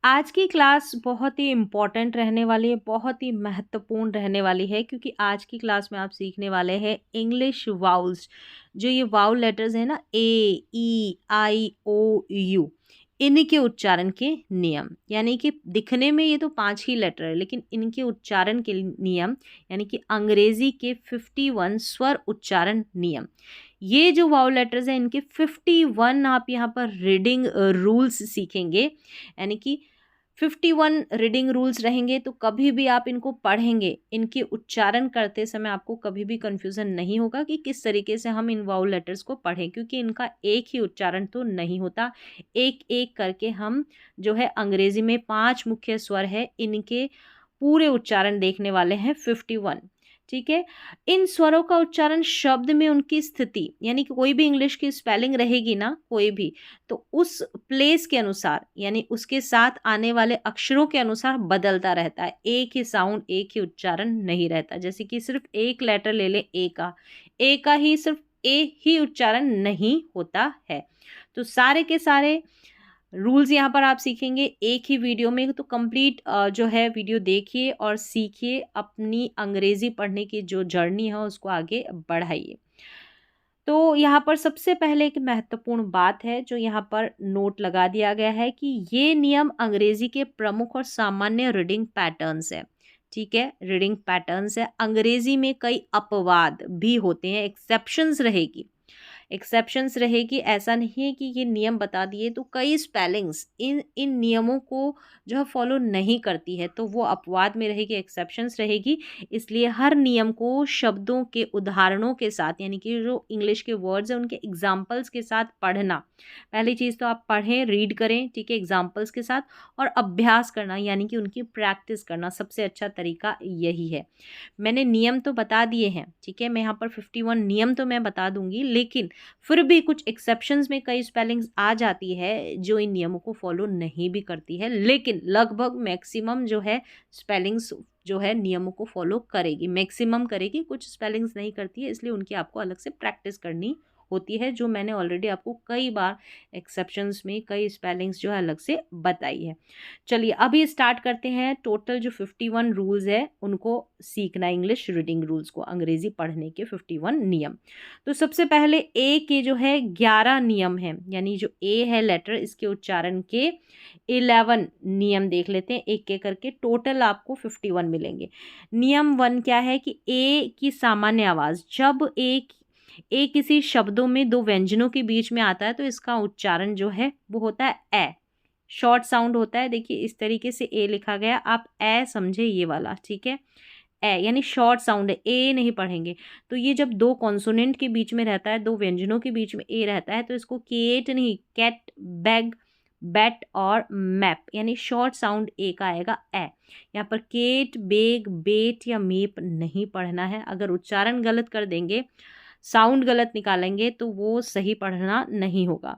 आज की क्लास बहुत ही इम्पोर्टेंट रहने वाली है, बहुत ही महत्वपूर्ण रहने वाली है क्योंकि आज की क्लास में आप सीखने वाले हैं इंग्लिश वाउल्स। जो ये वाउल लेटर्स हैं ना, ए, ई, आई, ओ, यू, इन्हीं के उच्चारण के नियम। यानी कि दिखने में ये तो 5 ही लेटर है, लेकिन इनके उच्चारण के नियम, यानी कि अंग्रेजी के 51 स्वर उच्चारण नियम। ये जो वाउल लेटर्स हैं इनके 51 आप यहाँ पर रीडिंग रूल्स सीखेंगे। यानी कि 51 रीडिंग रूल्स रहेंगे, तो कभी भी आप इनको पढ़ेंगे, इनके उच्चारण करते समय आपको कभी भी कन्फ्यूज़न नहीं होगा कि किस तरीके से हम इन वाउल लेटर्स को पढ़ें, क्योंकि इनका एक ही उच्चारण तो नहीं होता। एक एक करके हम जो है अंग्रेजी में 5 मुख्य स्वर है, इनके पूरे उच्चारण देखने वाले हैं 51। ठीक है। इन स्वरों का उच्चारण शब्द में उनकी स्थिति, यानी कि कोई भी इंग्लिश की स्पेलिंग रहेगी ना, कोई भी, तो उस प्लेस के अनुसार, यानी उसके साथ आने वाले अक्षरों के अनुसार बदलता रहता है। एक ही साउंड, एक ही उच्चारण नहीं रहता। जैसे कि सिर्फ एक लेटर ले ले, ए का ही सिर्फ ए ही उच्चारण नहीं होता है। तो सारे के सारे रूल्स यहाँ पर आप सीखेंगे एक ही वीडियो में। तो कंप्लीट जो है वीडियो देखिए और सीखिए, अपनी अंग्रेजी पढ़ने की जो जर्नी है उसको आगे बढ़ाइए। तो यहाँ पर सबसे पहले एक महत्वपूर्ण बात है जो यहाँ पर नोट लगा दिया गया है कि ये नियम अंग्रेजी के प्रमुख और सामान्य रीडिंग पैटर्न्स है। ठीक है, रीडिंग पैटर्न्स है। अंग्रेजी में कई अपवाद भी होते हैं, एक्सेप्शंस रहेगी, एक्सेप्शंस रहेगी। ऐसा नहीं है कि ये नियम बता दिए तो कई स्पेलिंग्स इन इन नियमों को जो है फॉलो नहीं करती है, तो वो अपवाद में रहेगी, एक्सेप्शंस रहेगी। इसलिए हर नियम को शब्दों के उदाहरणों के साथ, यानी कि जो इंग्लिश के वर्ड्स हैं उनके एग्जाम्पल्स के साथ पढ़ना। पहली चीज़ तो आप पढ़ें, रीड करें, ठीक है, एग्जाम्पल्स के साथ, और अभ्यास करना, यानी कि उनकी प्रैक्टिस करना। सबसे अच्छा तरीका यही है। मैंने नियम तो बता दिए हैं, ठीक है, मैं यहाँ पर 51 नियम तो मैं बता दूंगी, लेकिन फिर भी कुछ एक्सेप्शंस में कई स्पेलिंग्स आ जाती है जो इन नियमों को फॉलो नहीं भी करती है, लेकिन लगभग मैक्सिमम जो है स्पेलिंग्स जो है नियमों को फॉलो करेगी, मैक्सिमम करेगी, कुछ स्पेलिंग्स नहीं करती है, इसलिए उनकी आपको अलग से प्रैक्टिस करनी होती है, जो मैंने ऑलरेडी आपको कई बार एक्सेप्शंस में कई स्पेलिंग्स जो है अलग से बताई है। चलिए अभी स्टार्ट करते हैं। टोटल जो 51 रूल्स है उनको सीखना, इंग्लिश रीडिंग रूल्स को, अंग्रेजी पढ़ने के 51 नियम। तो सबसे पहले ए के जो है 11 नियम हैं, यानी जो ए है लेटर, इसके उच्चारण के 11 नियम देख लेते हैं एक एक करके। टोटल आपको 51 मिलेंगे। नियम 1 क्या है कि ए की सामान्य आवाज़, जब ए किसी शब्दों में दो व्यंजनों के बीच में आता है तो इसका उच्चारण जो है वो होता है ए, शॉर्ट साउंड होता है। देखिए इस तरीके से ए लिखा गया, आप ए समझे ये वाला, ठीक है, ए यानी शॉर्ट साउंड है, ए नहीं पढ़ेंगे। तो ये जब दो कॉन्सोनेंट के बीच में रहता है, दो व्यंजनों के बीच में ए रहता है, तो इसको केट नहीं, कैट, बैग, बैट और मैप, यानी शॉर्ट साउंड ए का आएगा ए। यहाँ पर केट, बेग, बेट या मेप नहीं पढ़ना है। अगर उच्चारण गलत कर देंगे, साउंड गलत निकालेंगे, तो वो सही पढ़ना नहीं होगा।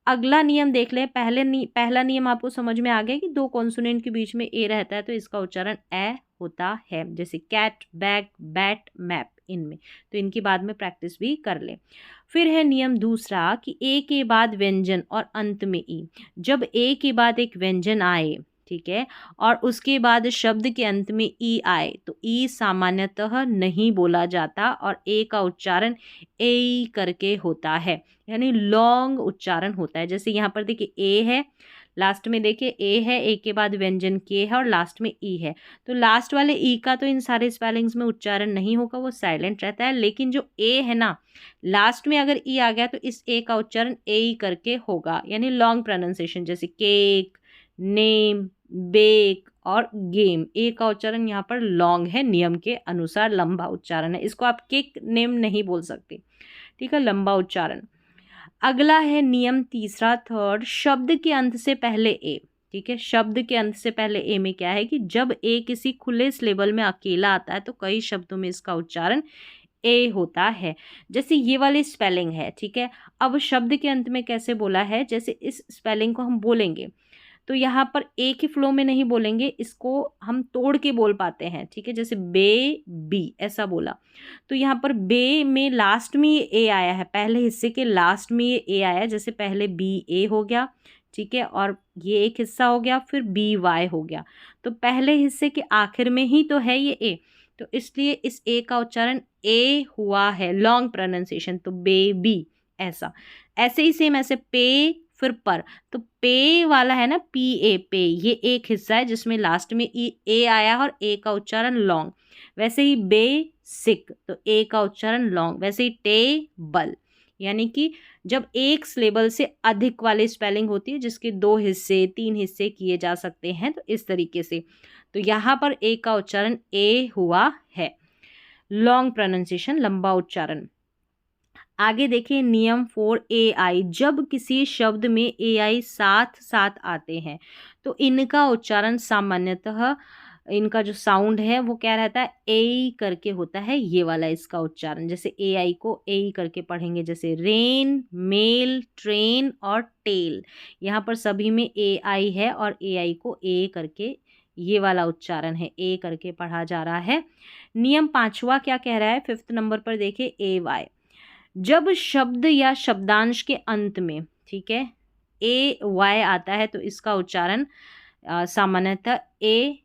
अगला नियम देख लें। पहला नियम आपको समझ में आ गया कि दो कॉन्सोनेंट के बीच में ए रहता है तो इसका उच्चारण ए होता है, जैसे कैट, बैग, बैट, मैप, इनमें। तो इनकी बाद में प्रैक्टिस भी कर लें। फिर है नियम दूसरा कि ए के बाद व्यंजन और अंत में ई। जब ए के बाद एक व्यंजन आए, ठीक है, और उसके बाद शब्द के अंत में ई आए, तो ई सामान्यतः नहीं बोला जाता और ए का उच्चारण ए करके होता है, यानी लॉन्ग उच्चारण होता है। जैसे यहाँ पर देखिए ए है, लास्ट में देखिए ए है, ए के बाद व्यंजन के है और लास्ट में ई है, तो लास्ट वाले ई का तो इन सारे स्पेलिंग्स में उच्चारण नहीं होगा, वो साइलेंट रहता है। लेकिन जो ए है ना, लास्ट में अगर ई आ गया तो इस ए का उच्चारण ए करके होगा, यानी लॉन्ग प्रोनाउंसिएशन, जैसे केक, नेम, बेक और गेम। ए का उच्चारण यहाँ पर लॉन्ग है, नियम के अनुसार लंबा उच्चारण है, इसको आप केक नेम नहीं बोल सकते, ठीक है, लंबा उच्चारण। अगला है नियम तीसरा, थर्ड, शब्द के अंत से पहले ए। ठीक है, शब्द के अंत से पहले ए में क्या है कि जब ए किसी खुले सिलेबल में अकेला आता है तो कई शब्दों में इसका उच्चारण ए होता है। जैसे ये वाली स्पेलिंग है, ठीक है, अब शब्द के अंत में कैसे बोला है, जैसे इस स्पेलिंग को हम बोलेंगे तो यहाँ पर एक ही फ्लो में नहीं बोलेंगे, इसको हम तोड़ के बोल पाते हैं, ठीक है, जैसे बे, बी, ऐसा बोला। तो यहाँ पर बे में लास्ट में ये ए आया है, पहले हिस्से के लास्ट में ये ए आया, जैसे पहले बी ए हो गया, ठीक है, और ये एक हिस्सा हो गया, फिर बी वाई हो गया। तो पहले हिस्से के आखिर में ही तो है ये ए, तो इसलिए इस ए का उच्चारण ए हुआ है, लॉन्ग प्रोनाउंसिएशन, तो बेबी ऐसा। ऐसे ही सेम ऐसे पे फिर पर, तो पे वाला है ना पी ए पे, ये एक हिस्सा है जिसमें लास्ट में ए आया और ए का उच्चारण लॉन्ग। वैसे ही बे सिक, तो ए का उच्चारण लॉन्ग। वैसे ही टेबल, यानी कि जब एक सिलेबल से अधिक वाली स्पेलिंग होती है जिसके 2 हिस्से 3 हिस्से किए जा सकते हैं, तो इस तरीके से। तो यहाँ पर ए का उच्चारण ए हुआ है, लॉन्ग प्रोनाउंसिएशन, लंबा उच्चारण। आगे देखिए नियम 4 ए आई, जब किसी शब्द में ए आई साथ साथ आते हैं तो इनका उच्चारण सामान्यतः, इनका जो साउंड है वो क्या रहता है, ए करके होता है, ये वाला इसका उच्चारण। जैसे ए आई को ए करके पढ़ेंगे, जैसे रेन, मेल, ट्रेन और टेल, यहाँ पर सभी में ए आई है और ए आई को ए करके, ये वाला उच्चारण है, ए करके पढ़ा जा रहा है। नियम 5वां क्या कह रहा है, 5th नंबर पर देखिए ए वाई, जब शब्द या शब्दांश के अंत में, ठीक है, ए वाई आता है तो इसका उच्चारण सामान्यतः ए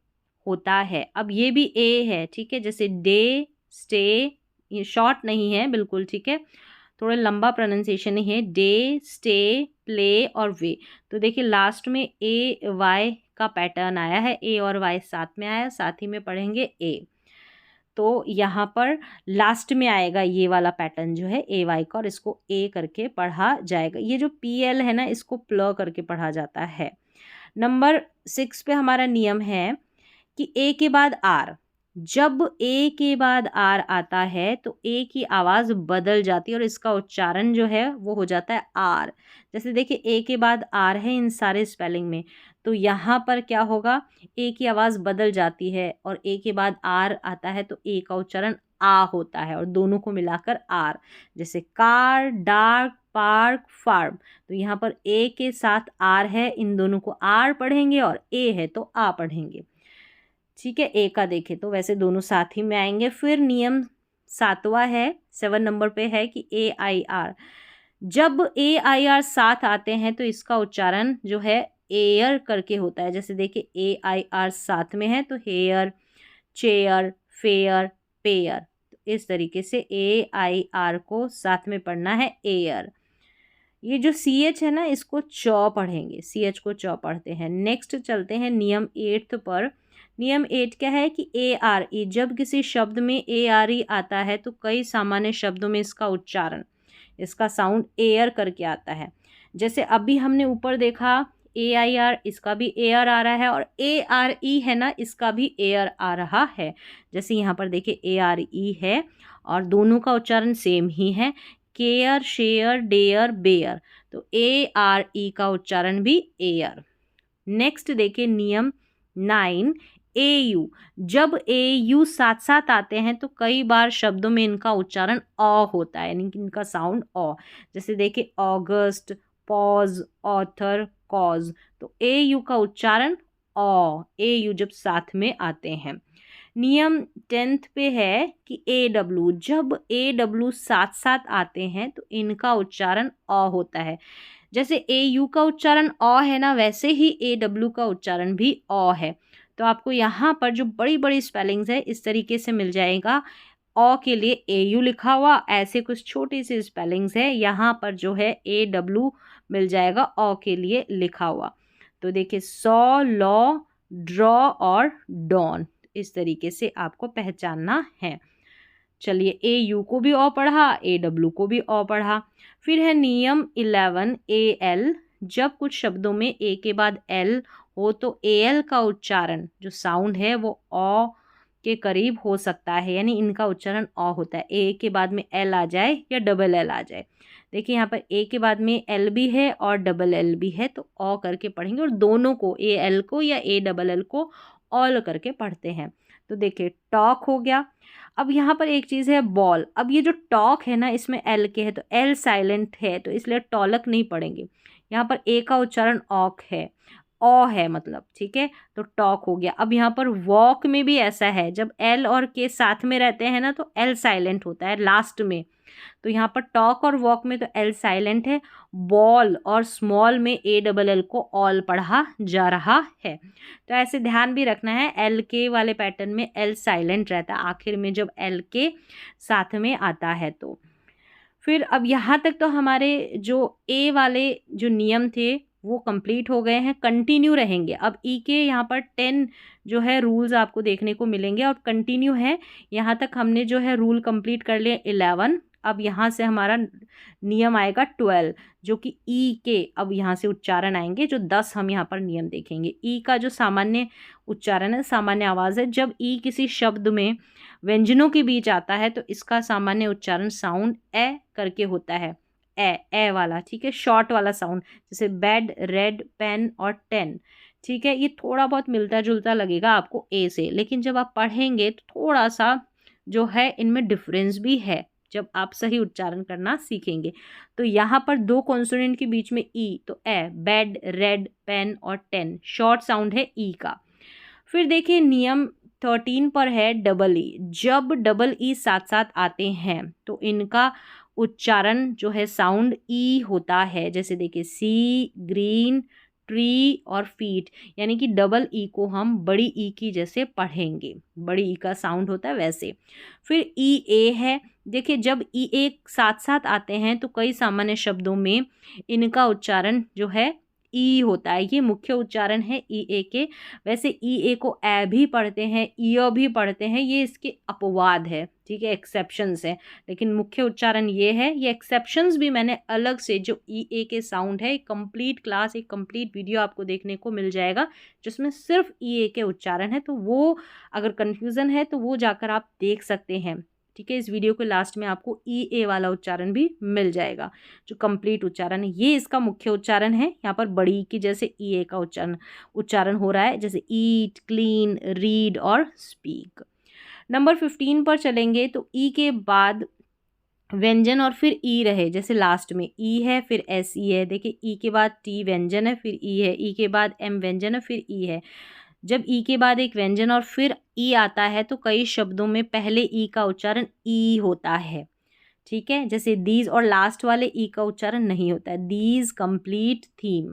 होता है। अब ये भी ए है, ठीक है, जैसे डे, स्टे, ये शॉर्ट नहीं है बिल्कुल, ठीक है, थोड़ा लंबा प्रोनाउंसिएशन ही है, डे, स्टे, प्ले और वे। तो देखिए लास्ट में ए वाई का पैटर्न आया है, ए और वाई साथ में आया, साथ ही में पढ़ेंगे ए, तो यहाँ पर लास्ट में आएगा ये वाला पैटर्न जो है ए वाई का, और इसको ए करके पढ़ा जाएगा। ये जो पी एल है ना, इसको प्ल करके पढ़ा जाता है। नंबर 6 पे हमारा नियम है कि ए के बाद आर, जब ए के बाद आर आता है तो ए की आवाज़ बदल जाती है और इसका उच्चारण जो है वो हो जाता है आर। जैसे देखिए ए के बाद आर है इन सारे स्पेलिंग में, तो यहाँ पर क्या होगा, ए की आवाज़ बदल जाती है और ए के बाद आर आता है तो ए का उच्चारण आ होता है और दोनों को मिलाकर आर। जैसे कार, डार्क, पार्क, फार्म, तो यहाँ पर ए के साथ आर है, इन दोनों को आर पढ़ेंगे और ए है तो आ पढ़ेंगे, ठीक है। ए का देखें तो वैसे दोनों साथ ही में आएंगे। फिर नियम 7वां है, 7 नंबर पे है कि ए आई आर, जब ए आई आर साथ आते हैं तो इसका उच्चारण जो है एयर करके होता है। जैसे देखिए ए आई आर साथ में है तो हेयर, चेयर, फेयर, पेयर, तो इस तरीके से ए आई आर को साथ में पढ़ना है, एयर। ये जो सी एच है ना, इसको चौ पढ़ेंगे, सी एच को चौ पढ़ते हैं। नेक्स्ट चलते हैं नियम 8 पर। नियम 8 क्या है कि ए आर ई, जब किसी शब्द में ए आर ई आता है तो कई सामान्य शब्दों में इसका उच्चारण, इसका साउंड एयर करके आता है। जैसे अभी हमने ऊपर देखा ए आई आर, इसका भी एयर आ रहा है, और ए आर ई है ना, इसका भी एयर आ रहा है। जैसे यहाँ पर देखिए ए आर ई है और दोनों का उच्चारण सेम ही है, केयर, शेयर, डेयर, बेयर, तो ए आर ई का उच्चारण भी एयर। नेक्स्ट देखिए नियम 9 ए यू, जब ए यू साथ साथ आते हैं तो कई बार शब्दों में इनका उच्चारण अ होता है, यानी कि इनका साउंड अ। जैसे देखिए ऑगस्ट, पॉज, ऑथर, कॉज, तो ए यू का उच्चारण अ, ए यू जब साथ में आते हैं। नियम 10th पे है कि ए डब्ल्यू, जब ए डब्ल्यू साथ साथ आते हैं तो इनका उच्चारण अ होता है। जैसे ए यू का उच्चारण अ है ना, वैसे ही ए डब्ल्यू का उच्चारण भी अ है। तो आपको यहाँ पर जो बड़ी बड़ी स्पेलिंग्स है इस तरीके से मिल जाएगा, अ के लिए ए यू लिखा हुआ, ऐसे कुछ छोटी सी स्पेलिंग्स है, यहाँ पर जो है ए डब्ल्यू मिल जाएगा अ के लिए लिखा हुआ। तो देखिए सॉ, लॉ, ड्रॉ और डॉन, इस तरीके से आपको पहचानना है। चलिए ए यू को भी अ पढ़ा, ए डब्ल्यू को भी अ पढ़ा। फिर है नियम 11 ए एल, जब कुछ शब्दों में ए के बाद एल हो तो ए एल का उच्चारण जो साउंड है वो अ के करीब हो सकता है, यानी इनका उच्चारण अ होता है। ए के बाद में एल आ जाए या डबल एल आ जाए, देखिए यहाँ पर ए के बाद में एल भी है और डबल एल भी है, तो अ करके पढ़ेंगे, और दोनों को, ए एल को या ए डबल एल को ऑल करके पढ़ते हैं। तो देखिए टॉक हो गया। अब यहाँ पर एक चीज़ है बॉल, अब ये जो टॉक है ना, इसमें एल के है तो एल साइलेंट है तो इसलिए टॉलक नहीं पढ़ेंगे। यहाँ पर ए का उच्चारण ऑक है, ओ है मतलब, ठीक है, तो टॉक हो गया। अब यहाँ पर वॉक में भी ऐसा है, जब एल और के साथ में रहते हैं ना तो एल साइलेंट होता है लास्ट में, तो यहाँ पर टॉक और वॉक में तो एल साइलेंट है, बॉल और स्मॉल में ए डबल एल को ऑल पढ़ा जा रहा है। तो ऐसे ध्यान भी रखना है, एल के वाले पैटर्न में एल साइलेंट रहता है आखिर में जब एल के साथ में आता है। तो फिर अब यहाँ तक तो हमारे जो ए वाले जो नियम थे वो कंप्लीट हो गए हैं, कंटिन्यू रहेंगे। अब ई के यहाँ पर 10 जो है रूल्स आपको देखने को मिलेंगे और कंटिन्यू है। यहाँ तक हमने जो है रूल कंप्लीट कर लिए 11। अब यहाँ से हमारा नियम आएगा 12 जो कि ई के अब यहाँ से उच्चारण आएंगे जो 10 हम यहाँ पर नियम देखेंगे। ई का जो सामान्य उच्चारण है, सामान्य आवाज़ है, जब ई किसी शब्द में व्यंजनों के बीच आता है तो इसका सामान्य उच्चारण साउंड ए करके होता है, ए वाला, ठीक है, शॉर्ट वाला साउंड, जैसे बेड, रेड, पेन और 10, ठीक है। ये थोड़ा बहुत मिलता जुलता लगेगा आपको ए से, लेकिन जब आप पढ़ेंगे तो थोड़ा सा जो है इनमें डिफरेंस भी है जब आप सही उच्चारण करना सीखेंगे। तो यहाँ पर 2 कॉन्सोनेंट के बीच में ई, तो ए, बेड, रेड, पेन और 10 शॉर्ट साउंड है ई का। फिर देखिए नियम 13 पर है डबल ई। जब डबल ई साथ साथ आते हैं तो इनका उच्चारण जो है साउंड ई होता है। जैसे देखिए सी, ग्रीन, ट्री और फीट, यानी कि डबल ई को हम बड़ी ई की जैसे पढ़ेंगे, बड़ी ई का साउंड होता है वैसे। फिर ई ए है, देखिए जब ई एक साथ साथ आते हैं तो कई सामान्य शब्दों में इनका उच्चारण जो है ई होता है, ये मुख्य उच्चारण है ई ए के। वैसे ई ए को ए भी पढ़ते हैं, ईय भी पढ़ते हैं, ये इसके अपवाद है, ठीक है, एक्सेप्शंस है, लेकिन मुख्य उच्चारण ये है। ये एक्सेप्शंस भी मैंने अलग से जो ई ए के साउंड है, एक कंप्लीट क्लास, एक कंप्लीट वीडियो आपको देखने को मिल जाएगा जिसमें सिर्फ ई ए के उच्चारण है। तो वो अगर कन्फ्यूज़न है तो वो जाकर आप देख सकते हैं, ठीक है। इस वीडियो के लास्ट में आपको ई ए वाला उच्चारण भी मिल जाएगा जो कंप्लीट उच्चारण है, ये इसका मुख्य उच्चारण है। यहाँ पर बड़ी की जैसे ई ए का उच्चारण हो रहा है, जैसे ईट, क्लीन, रीड और स्पीक। नंबर 15 पर चलेंगे तो ई के बाद व्यंजन और फिर ई रहे, जैसे लास्ट में ई है फिर एस ई है, देखिए ई के बाद टी व्यंजन है फिर ई है, ई के बाद एम व्यंजन है फिर ई है। जब ई के बाद एक व्यंजन और फिर ई आता है तो कई शब्दों में पहले ई का उच्चारण ई होता है, ठीक है, जैसे दीज, और लास्ट वाले ई का उच्चारण नहीं होता है, दीज, कंप्लीट, थीम।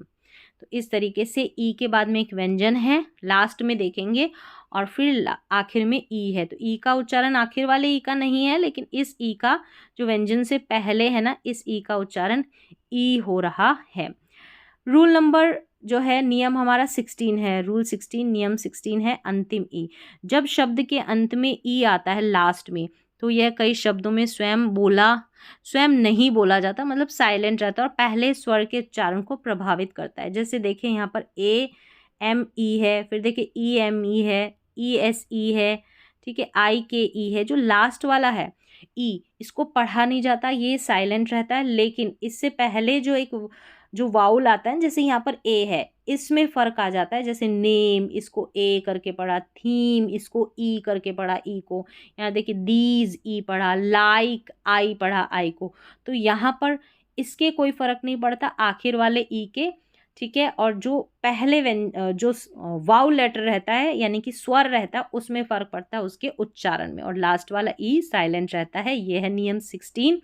तो इस तरीके से ई के बाद में एक व्यंजन है, लास्ट में देखेंगे, और फिर आखिर में ई है। तो ई का उच्चारण आखिर वाले ई का नहीं है, लेकिन इस ई का जो व्यंजन से पहले है ना, इस ई का उच्चारण ई हो रहा है। रूल नंबर जो है नियम हमारा 16 है, रूल 16, नियम 16 है अंतिम ई। जब शब्द के अंत में ई आता है लास्ट में तो यह कई शब्दों में स्वयं नहीं बोला जाता, मतलब साइलेंट रहता है और पहले स्वर के उच्चारण को प्रभावित करता है। जैसे देखिए यहाँ पर ए एम ई है, फिर देखिए ई एम ई है, ई एस ई है, ठीक है, आई के ई है। जो लास्ट वाला है ई, इसको पढ़ा नहीं जाता, ये साइलेंट रहता है, लेकिन इससे पहले जो वाउल आता है, जैसे यहाँ पर ए है, इसमें फ़र्क आ जाता है। जैसे नेम, इसको ए करके पढ़ा, थीम इसको ई करके पढ़ा, ई को, यहाँ देखिए दीज ई पढ़ा, लाइक आई पढ़ा, आई को। तो यहाँ पर इसके कोई फ़र्क नहीं पड़ता आखिर वाले ई के, ठीक है। और जो पहले जो वाउल लेटर रहता है यानी कि स्वर रहता है उसमें फ़र्क पड़ता है उसके उच्चारण में, और लास्ट वाला ई साइलेंट रहता है। ये है नियम 16।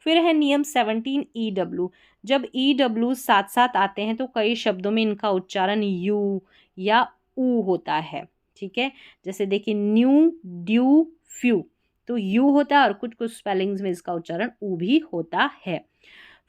फिर है नियम 17 ई डब्ल्यू। जब ई डब्ल्यू साथ साथ आते हैं तो कई शब्दों में इनका उच्चारण यू या ऊ होता है, ठीक है। जैसे देखिए न्यू, ड्यू, फ्यू, तो यू होता है और कुछ कुछ स्पेलिंग्स में इसका उच्चारण ऊ भी होता है।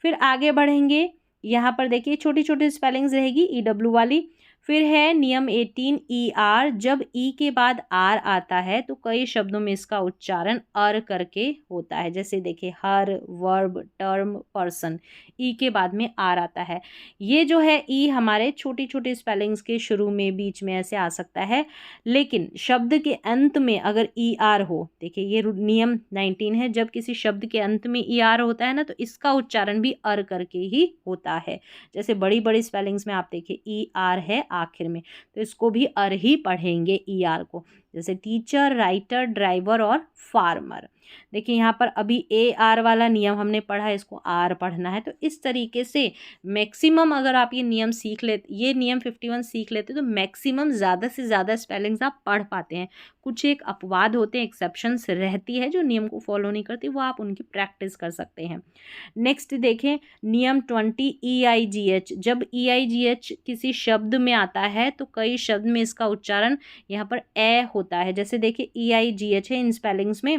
फिर आगे बढ़ेंगे, यहाँ पर देखिए छोटी छोटी स्पेलिंग्स रहेगी ई डब्ल्यू वाली। फिर है नियम 18 ई आर। जब ई के बाद आर आता है तो कई शब्दों में इसका उच्चारण अर करके होता है। जैसे देखिए हर, वर्ब, टर्म, पर्सन, ई के बाद में आर आता है। ये जो है ई हमारे छोटी छोटी स्पेलिंग्स के शुरू में, बीच में ऐसे आ सकता है, लेकिन शब्द के अंत में अगर ई आर हो, देखिए ये नियम 19 है, जब किसी शब्द के अंत में ई आर होता है ना तो इसका उच्चारण भी अर करके ही होता है। जैसे बड़ी बड़ी स्पेलिंग्स में आप देखिए ई आर है आखिर में, तो इसको भी अर ही पढ़ेंगे ई आर को। जैसे टीचर, राइटर, ड्राइवर और फार्मर। देखिए यहाँ पर अभी ए आर वाला नियम हमने पढ़ा है, इसको आर पढ़ना है। तो इस तरीके से मैक्सिमम अगर आप ये नियम सीख लेते, ये नियम 51 सीख लेते तो मैक्सिमम ज़्यादा से ज़्यादा स्पेलिंग्स आप पढ़ पाते हैं। कुछ एक अपवाद होते हैं, एक्सेप्शंस रहती है जो नियम को फॉलो नहीं करती, वो आप उनकी प्रैक्टिस कर सकते हैं। नेक्स्ट देखें नियम 20 EIGH। जब EIGH किसी शब्द में आता है तो कई शब्द में इसका उच्चारण यहाँ पर ए होता है। जैसे देखिए EIGH है इन स्पेलिंग्स में,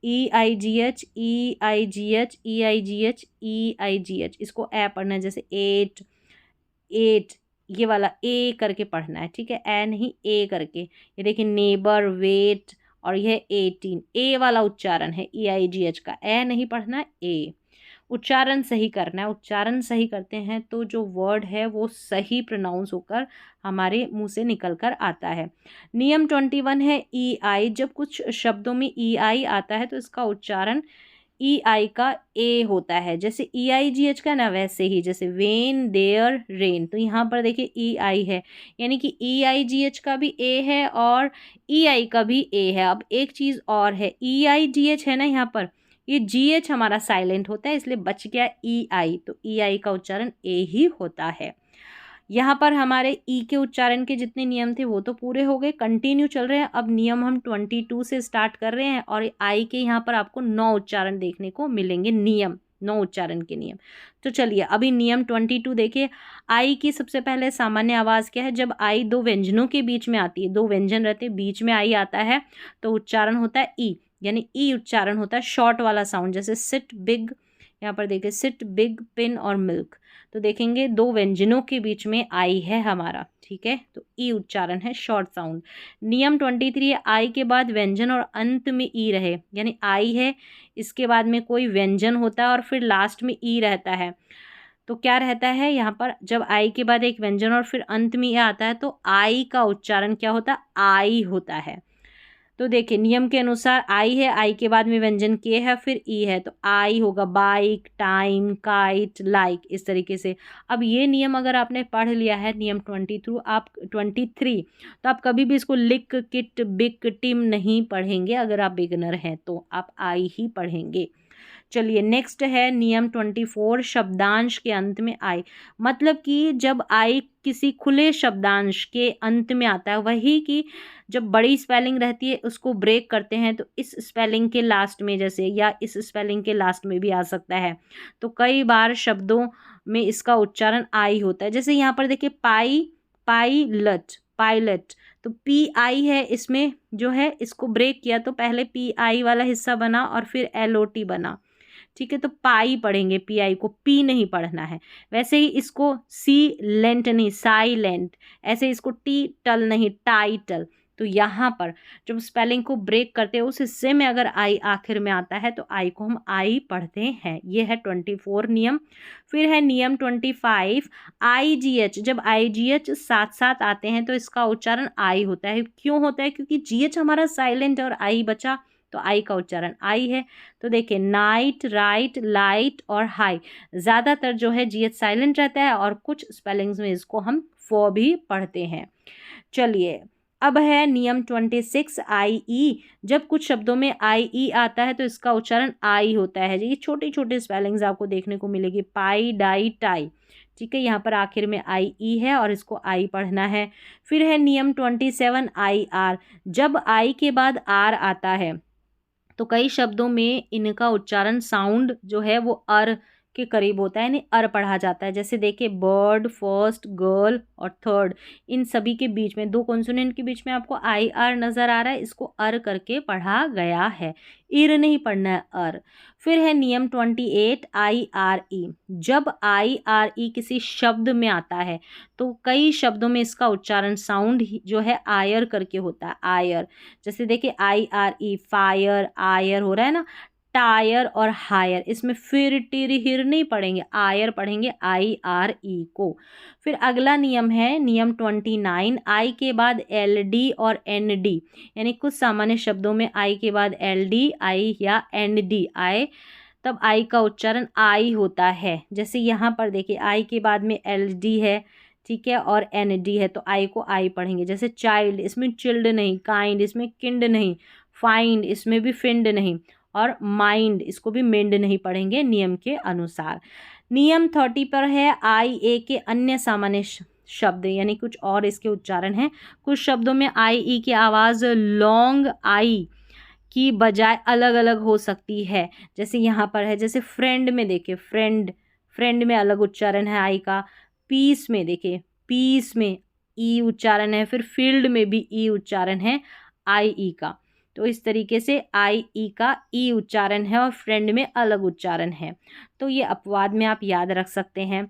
EIGH EIGH EIGH EIGH, इसको ए पढ़ना है। जैसे एट, एट ये वाला ए करके पढ़ना है, ठीक है, ए नहीं ए करके। ये देखिए नेबर, वेट, और यह 18, ए वाला उच्चारण है EIGH का, ए नहीं पढ़ना, ए। उच्चारण सही करना है, उच्चारण सही करते हैं तो जो वर्ड है वो सही प्रोनाउंस होकर हमारे मुंह से निकल कर आता है। नियम 21 है EI। जब कुछ शब्दों में EI आता है तो इसका उच्चारण EI का ए होता है। जैसे EIGH का ना, वैसे ही जैसे वेन, देयर, रेन। तो यहाँ पर देखिए EI है, यानी कि EIGH का भी ए है और EI का भी ए है। अब एक चीज़ और है, EIGH है ना यहाँ पर, ये GH हमारा साइलेंट होता है, इसलिए बच गया EI। तो EI का उच्चारण ए ही होता है। यहाँ पर हमारे ई के उच्चारण के जितने नियम थे वो तो पूरे हो गए, कंटिन्यू चल रहे हैं। अब नियम हम 22 से स्टार्ट कर रहे हैं और आई के यहाँ पर आपको 9 उच्चारण देखने को मिलेंगे, नियम 9 उच्चारण के नियम। तो चलिए अभी नियम 22 देखिए। आई की सबसे पहले सामान्य आवाज़ क्या है? जब आई दो व्यंजनों के बीच में आती है, दो व्यंजन रहते हैं, बीच में आई आता है तो उच्चारण होता है ई, यानी ई उच्चारण होता है, शॉर्ट वाला साउंड। जैसे सिट, बिग, यहाँ पर देखिए सिट, बिग, पिन और मिल्क। तो देखेंगे दो व्यंजनों के बीच में आई है हमारा, ठीक है, तो ई उच्चारण है, शॉर्ट साउंड। नियम 23 है, आई के बाद व्यंजन और अंत में ई रहे, यानी आई है, इसके बाद में कोई व्यंजन होता है और फिर लास्ट में ई रहता है। तो क्या रहता है यहाँ पर, जब आई के बाद एक व्यंजन और फिर अंत में ई आता है तो आई का उच्चारण क्या होता है? आई होता है। तो देखिए नियम के अनुसार आई है, आई के बाद में व्यंजन के है, फिर ई है, तो आई होगा बाइक, टाइम, काइट, लाइक, इस तरीके से। अब ये नियम अगर आपने पढ़ लिया है, नियम 23, तो आप कभी भी इसको लिक, किट, बिक, टिम नहीं पढ़ेंगे। अगर आप बिगनर हैं तो आप आई ही पढ़ेंगे। चलिए नेक्स्ट है नियम 24, शब्दांश के अंत में आई। मतलब कि जब आई किसी खुले शब्दांश के अंत में आता है, वही कि जब बड़ी स्पेलिंग रहती है उसको ब्रेक करते हैं तो इस स्पेलिंग के लास्ट में जैसे, या इस स्पेलिंग के लास्ट में भी आ सकता है। तो कई बार शब्दों में इसका उच्चारण आई होता है। जैसे यहाँ पर देखिए पाई, पाइलट, पायलट, तो PI है, इसमें जो है इसको ब्रेक किया तो पहले PI वाला हिस्सा बना और फिर LOT बना, ठीक है, तो पाई पढ़ेंगे, PI को पी नहीं पढ़ना है। वैसे ही इसको सी लेंट नहीं, साइलेंट, ऐसे इसको टी टल नहीं, टाइटल। तो यहाँ पर जब स्पेलिंग को ब्रेक करते हैं उस हिस्से में अगर आई आखिर में आता है तो आई को हम आई पढ़ते हैं। ये है 24 नियम। फिर है नियम 25, IGH। जब IGH साथ साथ आते हैं तो इसका उच्चारण आई होता है। क्यों होता है? क्योंकि GH हमारा साइलेंट और आई बचा, तो आई का उच्चारण आई है। तो देखिए नाइट, राइट, लाइट और हाई, ज़्यादातर जो है GH साइलेंट रहता है और कुछ स्पेलिंग्स में इसको हम फॉ भी पढ़ते हैं। चलिए अब है नियम 26, IE। जब कुछ शब्दों में IE आता है तो इसका उच्चारण आई होता है। ये छोटी छोटी स्पेलिंग्स आपको देखने को मिलेगी, पाई, डाई, टाई, ठीक है, यहाँ पर आखिर में IE है और इसको आई पढ़ना है। फिर है नियम 27, IR। जब आई के बाद आर आता है तो कई शब्दों में इनका उच्चारण साउंड जो है वो अर के करीब होता है, यानी अर पढ़ा जाता है। जैसे देखिए बर्ड, फर्स्ट, गर्ल और थर्ड, इन सभी के बीच में, दो कॉन्सोनेंट के बीच में आपको IR नज़र आ रहा है, इसको अर करके पढ़ा गया है, इर नहीं पढ़ना है, अर। फिर है नियम 28, IRE। जब IRE किसी शब्द में आता है तो कई शब्दों में इसका उच्चारण साउंड जो है आयर करके होता है, आयर। जैसे देखिए IRE, फायर, आयर हो रहा है ना, टायर और हायर, इसमें फिर टिर हिर नहीं पढ़ेंगे, आयर पढ़ेंगे IRE को। फिर अगला नियम है नियम 29, आई के बाद LD और ND, यानी कुछ सामान्य शब्दों में आई के बाद LD, आई या ND आए तब आई का उच्चारण आई होता है। जैसे यहाँ पर देखिए आई के बाद में LD है, ठीक है, और एन डी है तो आई को आई पढ़ेंगे। जैसे चाइल्ड, इसमें चिल्ड नहीं, काइंड इसमें किंड नहीं, फाइंड इसमें भी फिंड नहीं, और माइंड इसको भी मिंड नहीं पढ़ेंगे नियम के अनुसार। नियम 30 पर है आई ए के अन्य सामान्य शब्द, यानी कुछ और इसके उच्चारण हैं। कुछ शब्दों में आई ई की आवाज़ लॉन्ग आई की बजाय अलग अलग हो सकती है। जैसे यहाँ पर है, जैसे फ्रेंड में देखिए, फ्रेंड, फ्रेंड में अलग उच्चारण है आई का। पीस में देखिए, पीस में ई उच्चारण है। फिर फील्ड में भी ई उच्चारण है आई ई का। तो इस तरीके से आई ई का ई उच्चारण है और फ्रेंड में अलग उच्चारण है। तो ये अपवाद में आप याद रख सकते हैं।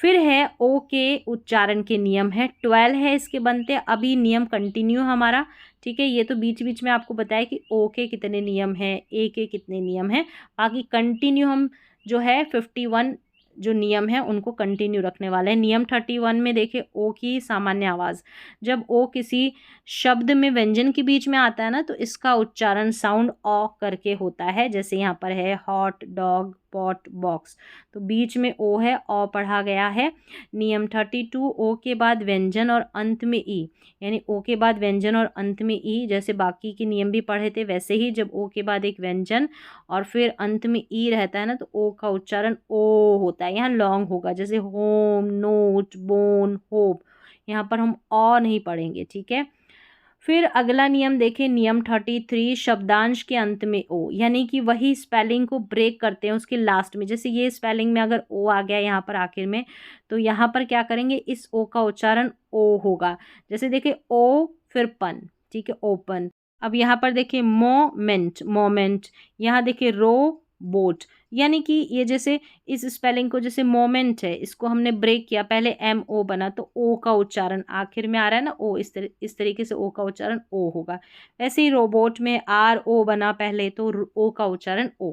फिर है ओ के उच्चारण के नियम है, 12 है इसके बनते। अभी नियम कंटिन्यू हमारा, ठीक है। ये तो बीच बीच में आपको बताया कि ओ के कितने नियम हैं, ए के कितने नियम हैं। बाकी कंटिन्यू हम जो है 51 जो नियम है उनको कंटिन्यू रखने वाले हैं। नियम 31 में देखिए, ओ की सामान्य आवाज़, जब ओ किसी शब्द में व्यंजन के बीच में आता है ना, तो इसका उच्चारण साउंड ऑ करके होता है। जैसे यहाँ पर है हॉट, डॉग, पॉट, बॉक्स, तो बीच में ओ है, ऑ पढ़ा गया है। नियम 32, ओ के बाद व्यंजन और अंत में ई, यानी ओ के बाद व्यंजन और अंत में ई, जैसे बाकी के नियम भी पढ़े थे वैसे ही, जब ओ के बाद एक व्यंजन और फिर अंत में ई रहता है ना, तो ओ का उच्चारण ओ होता है। यहाँ लॉन्ग होगा, जैसे होम, नोट, बोन, होप, यहाँ पर हम ऑ नहीं पढ़ेंगे, ठीक है। फिर अगला नियम देखें, नियम 33, शब्दांश के अंत में ओ, यानी कि वही स्पेलिंग को ब्रेक करते हैं उसके लास्ट में। जैसे ये स्पेलिंग में अगर ओ आ गया यहाँ पर आखिर में, तो यहाँ पर क्या करेंगे, इस ओ का उच्चारण ओ होगा। जैसे देखिए ओ फिर पन, ठीक है, ओपन। अब यहाँ पर देखिए मोमेंट, मोमेंट, यहाँ देखिए रो, बोट, यानी कि ये जैसे इस स्पेलिंग को, जैसे मोमेंट है इसको हमने ब्रेक किया, पहले एम ओ बना तो ओ का उच्चारण आखिर में आ रहा है ना ओ, इस तरीके से ओ का उच्चारण ओ होगा। वैसे ही रोबोट में आर ओ बना पहले तो ओ का उच्चारण ओ।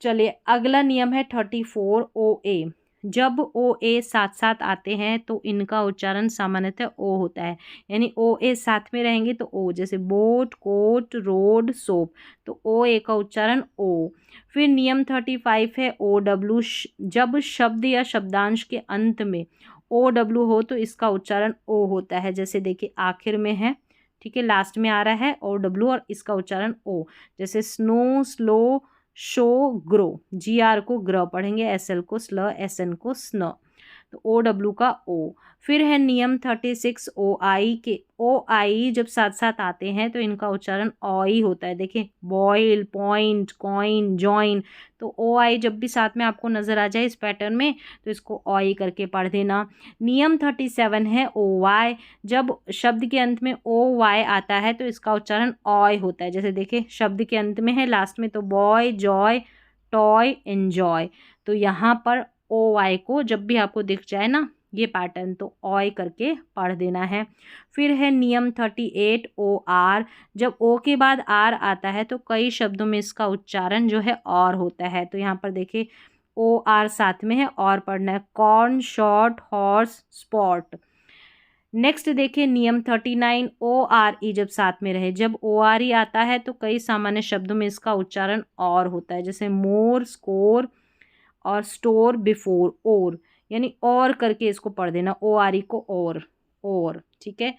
चलिए अगला नियम है 34, ओ ए, जब ओ ए साथ साथ आते हैं तो इनका उच्चारण सामान्यतः ओ होता है, यानी ओ ए साथ में रहेंगे तो ओ, जैसे बोट, कोट, रोड, सोप, तो ओ ए का उच्चारण ओ। फिर नियम 35 है ओ डब्ल्यू, जब शब्द या शब्दांश के अंत में ओ डब्ल्यू हो तो इसका उच्चारण ओ होता है। जैसे देखिए आखिर में है, ठीक है, लास्ट में आ रहा है ओ डब्ल्यू और इसका उच्चारण ओ। जैसे snow, slow, show, grow, G R को ग्र पढ़ेंगे, एस एल को स्ल, एस एन को स्न, तो ओ डब्ल्यू का ओ। फिर है नियम 36, ओ आई के, ओ आई जब साथ साथ आते हैं तो इनका उच्चारण ओ ही होता है। देखिए बॉयल, पॉइंट, कॉइन, जॉइन, तो ओ आई जब भी साथ में आपको नज़र आ जाए इस पैटर्न में तो इसको ओ ही करके पढ़ देना। नियम 37 है ओ वाई, जब शब्द के अंत में ओ वाई आता है तो इसका उच्चारण ऑय होता है। जैसे देखिए शब्द के अंत में है, लास्ट में तो बॉय, जॉय, टॉय, एन्जॉय, तो यहाँ पर ओ वाई को जब भी आपको दिख जाए ना ये पैटर्न तो ऑय करके पढ़ देना है। फिर है नियम 38, ओ आर, जब ओ के बाद आर आता है तो कई शब्दों में इसका उच्चारण जो है और होता है। तो यहाँ पर देखिए ओ आर साथ में है और पढ़ना है, corn, short, horse, spot. Next देखिए नियम 39, ओ आर ई जब साथ में रहे, जब ओ आर ई आता है तो कई सामान्य शब्दों में इसका उच्चारण और होता है। जैसे मोर, स्कोर और स्टोर, बिफोर, और, यानी और करके इसको पढ़ देना, ओ आर ई को और, ठीक है।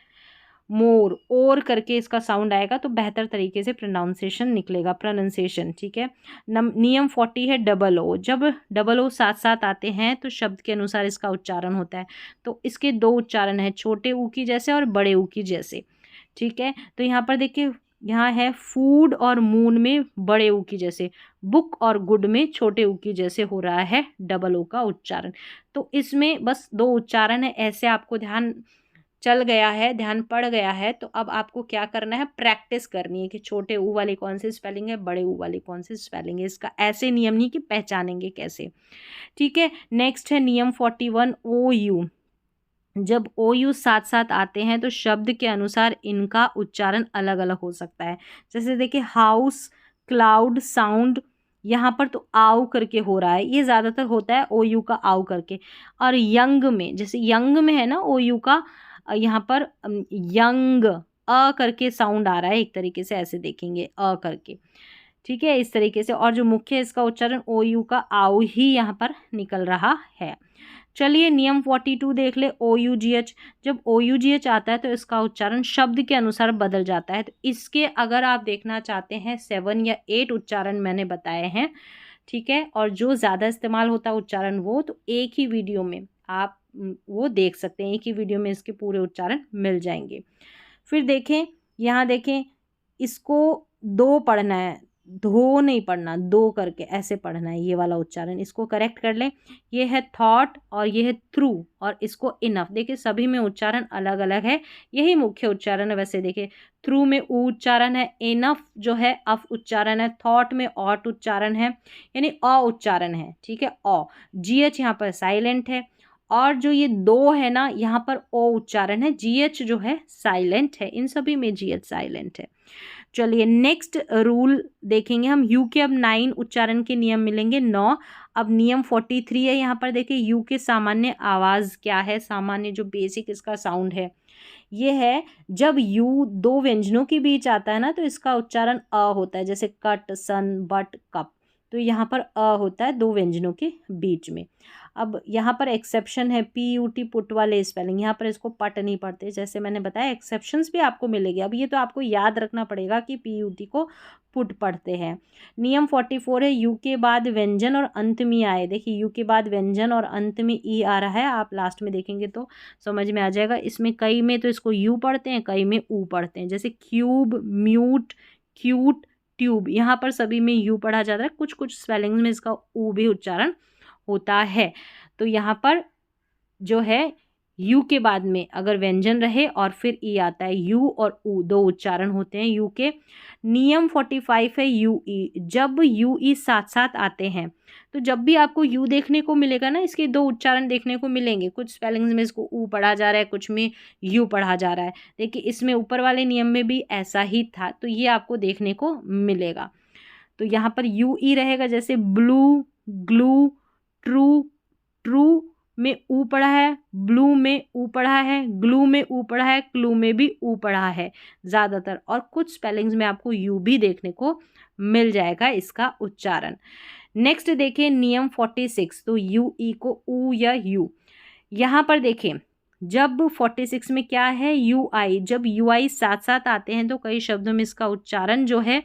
मोर, और करके इसका साउंड आएगा तो बेहतर तरीके से प्रोनाउंसिएशन निकलेगा, प्रोनाउंसिएशन, ठीक है। नियम 40 है डबल ओ, जब डबल ओ साथ साथ आते हैं तो शब्द के अनुसार इसका उच्चारण होता है। तो इसके दो उच्चारण है, छोटे ऊ की जैसे और बड़े ऊ की जैसे, ठीक है। तो यहाँ पर देखिए, यहाँ है फूड और मून में बड़े ऊ की जैसे, बुक और गुड में छोटे ऊ की जैसे हो रहा है डबल ओ का उच्चारण। तो इसमें बस दो उच्चारण है, ऐसे आपको ध्यान चल गया है, ध्यान पड़ गया है। तो अब आपको क्या करना है, प्रैक्टिस करनी है कि छोटे ऊ वाली कौन सी स्पेलिंग है, बड़े ऊ वाली कौन सी स्पेलिंग है। इसका ऐसे नियम नहीं कि पहचानेंगे कैसे, ठीक है। नेक्स्ट है नियम 41, ओ यू, जब ओ यू साथ साथ आते हैं तो शब्द के अनुसार इनका उच्चारण अलग अलग हो सकता है। जैसे देखिए हाउस, क्लाउड, साउंड, यहाँ पर तो आउ करके हो रहा है, ये ज़्यादातर होता है ओ यू का आउ करके। और यंग में, जैसे यंग में है ना ओ यू का, यहाँ पर यंग अ करके साउंड आ रहा है, एक तरीके से ऐसे देखेंगे अ करके, ठीक है, इस तरीके से। और जो मुख्य इसका उच्चारण ओ यू का आउ ही यहाँ पर निकल रहा है। चलिए नियम 42 देख ले, OUGH। जब OUGH आता है तो इसका उच्चारण शब्द के अनुसार बदल जाता है। तो इसके अगर आप देखना चाहते हैं 7 या 8 उच्चारण मैंने बताए हैं, ठीक है, और जो ज़्यादा इस्तेमाल होता है उच्चारण वो, तो एक ही वीडियो में आप वो देख सकते हैं, एक ही वीडियो में इसके पूरे उच्चारण मिल जाएंगे। फिर देखें, यहाँ देखें, इसको दो पढ़ना है, धो नहीं पढ़ना, दो करके ऐसे पढ़ना है, ये वाला उच्चारण। इसको करेक्ट कर लें, ये है थॉट और ये है थ्रू और इसको इनफ। देखिए सभी में उच्चारण अलग अलग है, यही मुख्य उच्चारण है। वैसे देखिए थ्रू में ऊ उच्चारण है, इनफ जो है अफ उच्चारण है, थॉट में ऑट उच्चारण है, यानी अ उच्चारण है, ठीक है, अ। GH यहाँ पर साइलेंट है, और जो ये दो है ना, यहाँ पर ओ उच्चारण है, GH जो है साइलेंट है, इन सभी में GH साइलेंट है। चलिए नेक्स्ट रूल देखेंगे हम, यू के अब 9 उच्चारण के नियम मिलेंगे, 9। अब नियम 43 है, यहाँ पर देखिए यू के सामान्य आवाज़ क्या है, सामान्य जो बेसिक इसका साउंड है ये है, जब यू दो व्यंजनों के बीच आता है ना तो इसका उच्चारण अ होता है, जैसे कट, सन, बट, कप। तो यहाँ पर अ होता है दो व्यंजनों के बीच में। अब यहाँ पर एक्सेप्शन है, PUT पुट वाले स्पेलिंग, यहाँ पर इसको पट नहीं पढ़ते, जैसे मैंने बताया एक्सेप्शंस भी आपको मिलेंगे। अब ये तो आपको याद रखना पड़ेगा कि PUT को पुट पढ़ते हैं। नियम 44 है, यू के बाद व्यंजन और अंत में आए। देखिए यू के बाद व्यंजन और अंत में ई आ रहा है, आप लास्ट में देखेंगे तो समझ में आ जाएगा। इसमें कई में तो इसको यू पढ़ते हैं, कई में ऊ पढ़ते हैं, जैसे क्यूब, म्यूट, क्यूट, ट्यूब, यहाँ पर सभी में यू पढ़ा जाता है, कुछ कुछ स्पेलिंग्स में इसका ऊ भी उच्चारण होता है। तो यहाँ पर जो है यू के बाद में अगर व्यंजन रहे और फिर ई आता है, यू और ऊ दो उच्चारण होते हैं यू के। नियम 45 है, यू ई। जब यू ई साथ साथ आते हैं तो जब भी आपको यू देखने को मिलेगा ना, इसके दो उच्चारण देखने को मिलेंगे, कुछ स्पेलिंग्स में इसको ऊ पढ़ा जा रहा है, कुछ में यू पढ़ा जा रहा है। देखिए इसमें ऊपर वाले नियम में भी ऐसा ही था, तो ये आपको देखने को मिलेगा। तो यहाँ पर यू ई रहेगा, जैसे ब्लू, ग्लू, ट्रू, ट्रू में ऊ पढ़ा है, ब्लू में ऊ पढ़ा है, ग्लू में ऊ पढ़ा है, क्लू में भी ऊ पढ़ा है ज़्यादातर, और कुछ स्पेलिंग्स में आपको यू भी देखने को मिल जाएगा इसका उच्चारण। नेक्स्ट देखिए नियम 46, तो यू ई को ऊ या यू। यहाँ पर देखें जब 46 में क्या है, यू आई। जब यू आई साथ साथ आते हैं तो कई शब्दों में इसका उच्चारण जो है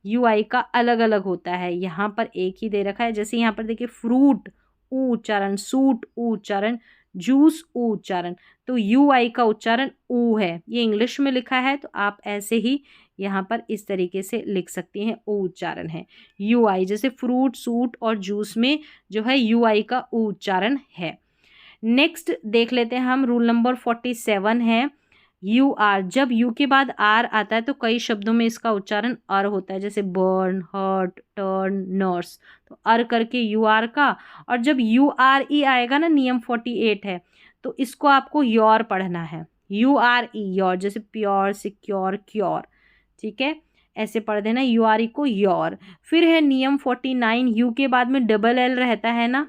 यू आई का अलग अलग होता है। यहाँ पर एक ही दे रखा है, जैसे यहाँ पर देखिए फ्रूट ऊ उच्चारण, सूट ऊ उच्चारण, जूस ऊ उच्चारण। तो यू आई का उच्चारण ऊ है, ये इंग्लिश में लिखा है, तो आप ऐसे ही यहाँ पर इस तरीके से लिख सकती हैं, ऊ उच्चारण है यू आई। जैसे फ्रूट, सूट और जूस में जो है यू आई का ऊ उच्चारण है। नेक्स्ट देख लेते हैं हम, रूल नंबर 47 है, यू आर। जब यू के बाद आर आता है तो कई शब्दों में इसका उच्चारण अर होता है, जैसे बर्न, हर्ट, टर्न, नर्स। तो अर करके यू आर का, और जब यू आर ई आएगा ना, नियम 48 है, तो इसको आपको योर पढ़ना है, यू आर ई योर, जैसे प्योर, सिक्योर, क्योर, ठीक है, ऐसे पढ़ देना यू आर ई को योर। फिर है नियम 49, यू के बाद में डबल एल रहता है ना,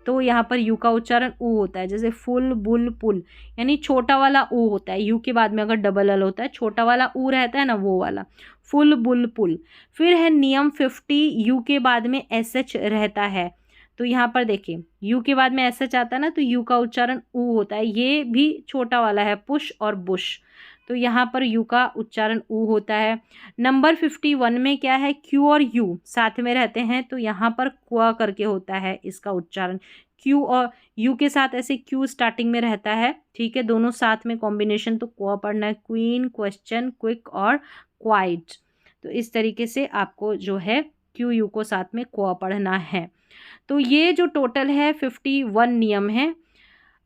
तो यहाँ पर यू का उच्चारण ऊ होता है, जैसे फुल, बुल, पुल, यानी छोटा वाला ऊ होता है यू के बाद में, अगर डबल एल होता है छोटा वाला ऊ रहता है ना, वो वाला, फुल, बुल, पुल। फिर है नियम 50, यू के बाद में SH रहता है, तो यहाँ पर देखिए यू के बाद में SH आता है ना, तो यू का उच्चारण ऊ होता है, ये भी छोटा वाला है, पुश और बुश, तो यहाँ पर यू का उच्चारण ऊ होता है। नंबर 51 में क्या है, क्यू और यू साथ में रहते हैं, तो यहाँ पर क्वा करके होता है इसका उच्चारण, क्यू और यू के साथ ऐसे क्यू स्टार्टिंग में रहता है, ठीक है, दोनों साथ में कॉम्बिनेशन, तो क्वा पढ़ना है, क्वीन, क्वेश्चन, क्विक और क्वाइट। तो इस तरीके से आपको जो है क्यू यू को साथ में क्वा पढ़ना है। तो ये जो टोटल है 51 नियम है।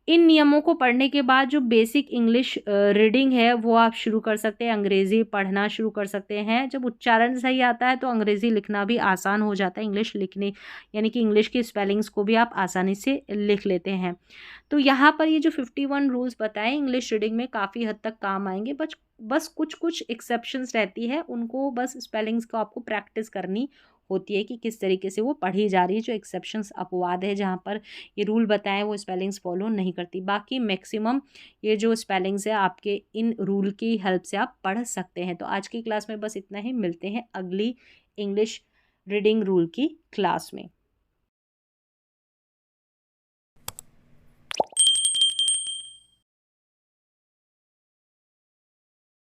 इन नियमों को पढ़ने के बाद जो बेसिक इंग्लिश रीडिंग है वो आप शुरू कर सकते हैं, अंग्रेज़ी पढ़ना शुरू कर सकते हैं। जब उच्चारण सही आता है तो अंग्रेज़ी लिखना भी आसान हो जाता है, इंग्लिश लिखने यानी कि इंग्लिश की स्पेलिंग्स को भी आप आसानी से लिख लेते हैं। तो यहाँ पर ये जो 51 रूल्स बताए इंग्लिश रीडिंग में काफ़ी हद तक काम आएंगे, बस कुछ कुछ एक्सेप्शंस रहती है, उनको बस स्पेलिंग्स को आपको प्रैक्टिस करनी होती है कि किस तरीके से वो पढ़ी जा रही है। जो एक्सेप्शंस अपवाद है जहाँ पर ये रूल बताएं वो स्पेलिंग्स फॉलो नहीं करती, बाकी मैक्सिमम ये जो स्पेलिंग्स है आपके इन रूल की हेल्प से आप पढ़ सकते हैं। तो आज की क्लास में बस इतना ही, मिलते हैं अगली इंग्लिश रीडिंग रूल की क्लास में।